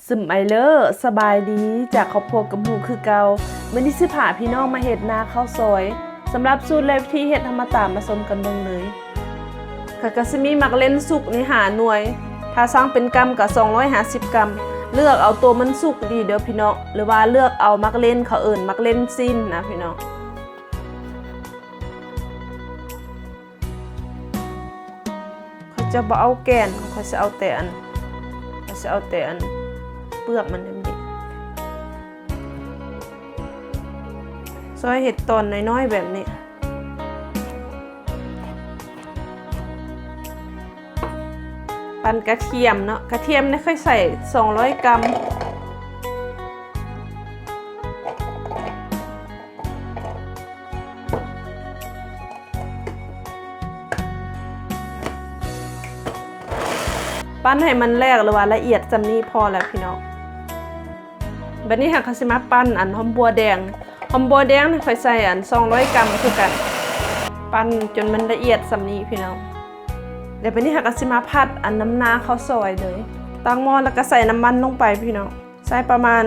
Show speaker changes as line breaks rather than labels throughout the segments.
สมัยเลอสบายดีจากครอบครัวกับหมู่คือเก่ามื้อนี้สิพาพี่น้องมาเฮ็ดนาข้าวซอยสำหรับสูตรและวิธีเฮ็ดมาตามมาชมกันเบิ่งเลยก็สิมีมักเล่นสุกนี่5หน่วยถ้าสั่งเป็นกรัมก็250กรัมเลือกเอาตัวมันสุกดีเด้อพี่น้องหรือว่าเลือกเอามักเล่นเขาเอิ้นมักเล่นสิ้นนะพี่น้องเขาจะบ่เอาแกนเขาจะเอาแต่อันเปลือกมันนี่ซอยเห็ดตอนน้อยๆแบบนี้ปั่นกระเทียมเนาะกระเทียมนี่ค่อยใส่200กรัมปั้นให้มันแรกหรือว่าละเอียดจำนี้พอแล้วพี่น้องบัดนี้หากสิมาปั้นอันหอมบัวแดงนี่ค่อยใส่อัน200กรัมคือกันปั้นจนมันละเอียดสำนี้พี่น้องเดี๋ยวบัดนี้หากสิมาผัดอันน้ำนาข้าวซอยเลยตั้งหม้อแล้วก็ใส่น้ำมันลงไปพี่น้องใส่ประมาณ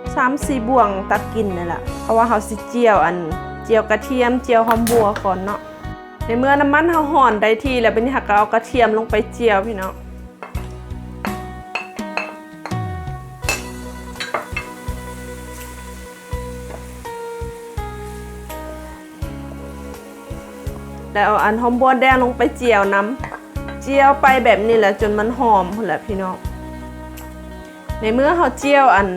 3-4 บ่วงตักกินนี่แหละเพราะว่าเฮาสิเจียวกระเทียมเจียวหอมบัวก่อนเนาะในเมื่อน้ำมันเฮาร้อนได้ที่แล้วบัดนี้หากเอากระเทียมลงไปเจียวพี่น้องแล้วเอาอันหอมบัวแดงลงไปเจียวน้ำเจียวไปแบบนี้แหละจนมันหอมพุ่นแหละพี่น้องในเมื่อเราเจียวอัน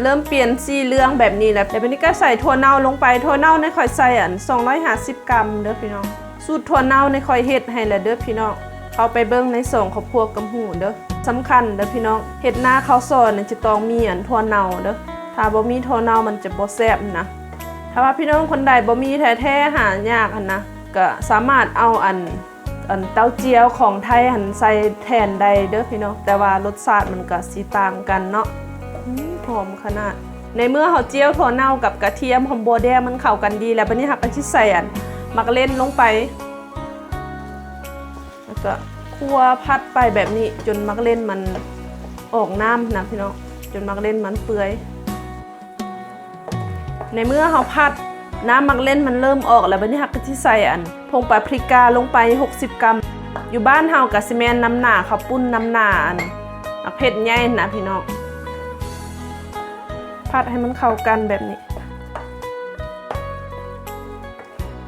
เริ่มเปลี่ยนสีเหลืองแบบนี้แล้วเดี๋ยวนี้ก็ใส่ถั่วเน่าลงไปถั่วเน่าในค่อยใส่อัน250กรัมเด้อพี่น้องสูตรถั่วเน่าในค่อยเฮ็ดให้แล้วเด้อพี่น้องเอาไปเบิ่งในส่งครอบครัวกับหูเด้อสำคัญเด้อพี่น้องเฮ็ดนาข้าวซอยนี่จะต้องมีอันถั่วเน่าเด้อถ้าบ่มีถั่วเน่ามันจะบ่แซ่บนะถ้าว่าพี่น้องคนใดบ่มีแท้ๆหายากหั่นนะก็สามารถเอาอันเต้าเจี้ยวของไทยหันใส่แทนได้เด้อพี่น้องแต่ว่ารสชาติมันก็สิต่างกันเนาะหอมขนาดในเมื่อเฮาเจียวถั่วเน่ากับกระเทียมหอมบัวแดงมันเข้ากันดีแล้วบัดนี้หักก็สิใส่มักเล่นลงไปแล้วก็คั่วผัดไปแบบนี้จนมักเล่นมันออกน้ำนะพี่น้องจนมักเล่นมันเปื่อยในเมื่อเฮาผัดน้ำมักเล่นมันเริ่มออกแล้วบัดนี้ฮักก็สิใส่ผงปาปริกาลงไป60กรัมอยู่บ้านเฮาก็สิแม่นน้ำหน้าข้าวปุ้นน้ำหน้าเผ็ดใหญ่นะพี่น้องผัดให้มันเข้ากันแบบนี้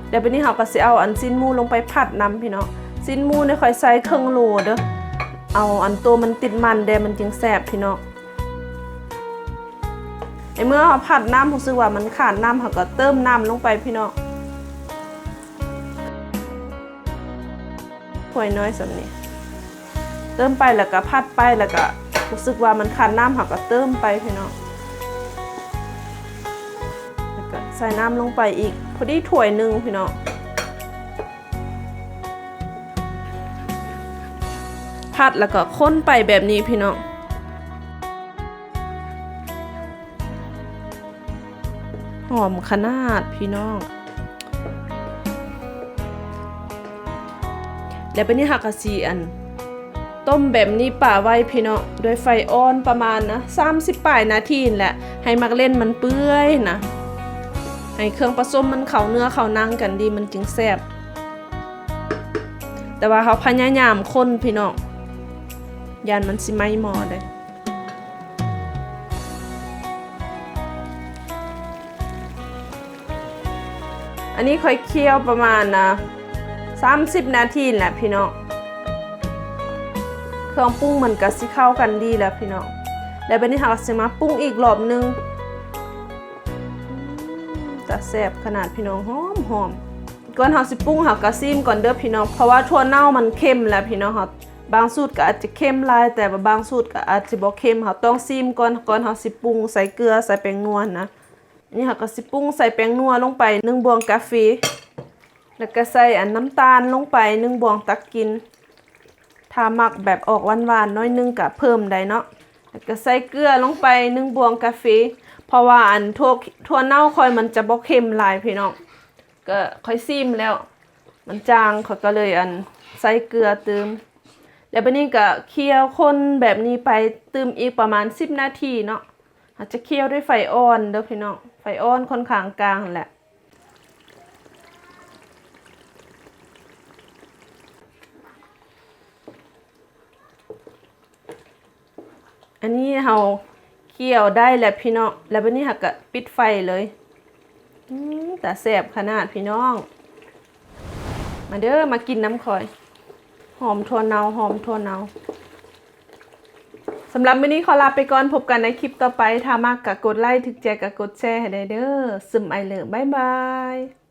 เดี๋ยวบัดนี้เฮาก็สิเอาซีนหมูลงไปผัดน้ำพี่น้องซีนหมูนี่ค่อยใส่ครึ่งโลเด้อเอาตัวมันติดมันแดมันจึงแซ่บพี่น้องในเมื่อเราผัดน้ำรู้สึกว่ามันขาดน้ำเราก็เติมน้ำลงไปพี่น้องถ้วยน้อยสักนี้เติมไปแล้วก็ผัดไปแล้วก็รู้สึกว่ามันขาดน้ำเราก็เติมไปพี่น้องแล้วก็ใส่น้ำลงไปอีกพอดีถ้วยหนึ่งพี่น้องผัดแล้วก็ค้นไปแบบนี้พี่น้องหอมขนาดพี่น้องเดี๋ยวไปนี่หักกะซีต้มแบบนี้ป่าไว้พี่น้องโดยไฟอ่อนประมาณ30 ปลายนาทีแหละให้มักเล่นมันเปื่อยนะให้เครื่องผสมมันเข้าเนื้อเข้าหนังกันดีมันจึงแซ่บแต่ว่าเขาพยายามคนพี่น้องยันมันสิไหม้หม้อได้อันนี้ค่อยเคี่ยวประมาณ30 นาทีแหละพี่น้องเครื่องปรุงมันก็สิเข้ากันดีแล้วพี่น้องแล้วบัดนี้เราสิมาปรุงอีกรอบนึงจะแซ่บขนาดพี่น้องหอมก่อนเราสิปรุงเราก็ซิมก่อนเด้อพี่น้องเพราะว่าถั่วเน่ามันเค็มแล้วพี่น้องบางสูตรก็อาจจะเค็มหลายแต่ว่าบางสูตรก็อาจจะบ่เค็มเราต้องซิมก่อนเราสิปรุงใส่เกลือใส่แป้งนัวนะนี่ค่ะก็สิปรุงใส่แป้งนัวลงไป1 บวงกาแฟแล้วก็ใส่น้ำตาลลงไป1 บวงตักกินถ้ามักแบบออกหวานๆน้อยนึงก็เพิ่มได้เนาะแล้วก็ใส่เกลือลงไป1 บวงกาแฟเพราะว่าถั่วเน่าค่อยมันจะบ่เค็มหลายพี่น้องก็ค่อยซิมแล้วมันจางเขาก็เลยใส่เกลือเติม แล้วบัดนี้ก็เคี่ยวคนแบบนี้ไปตืมอีกประมาณ10นาทีเนาะอาจจะเคี่ยวด้วยไฟอ่อนเด้อพี่น้องไฟอ่อนค่อนข้างกลางแหละอันนี้เฮาเคี่ยวได้แล้วพี่น้องแล้วบัดนี้เฮาก็ปิดไฟเลยแต่แซ่บขนาดพี่น้องมาเด้อมากินน้ำข่อยหอมถั่วเนาหอมถั่วเนาสำหรับวันนี้ขอลาไปก่อนพบกันในคลิปต่อไปถ้ามากก็กดไลค์ถึกใจก็กดแชร์ให้ได้เด้อซึมไอเลิฟบ๊ายบาย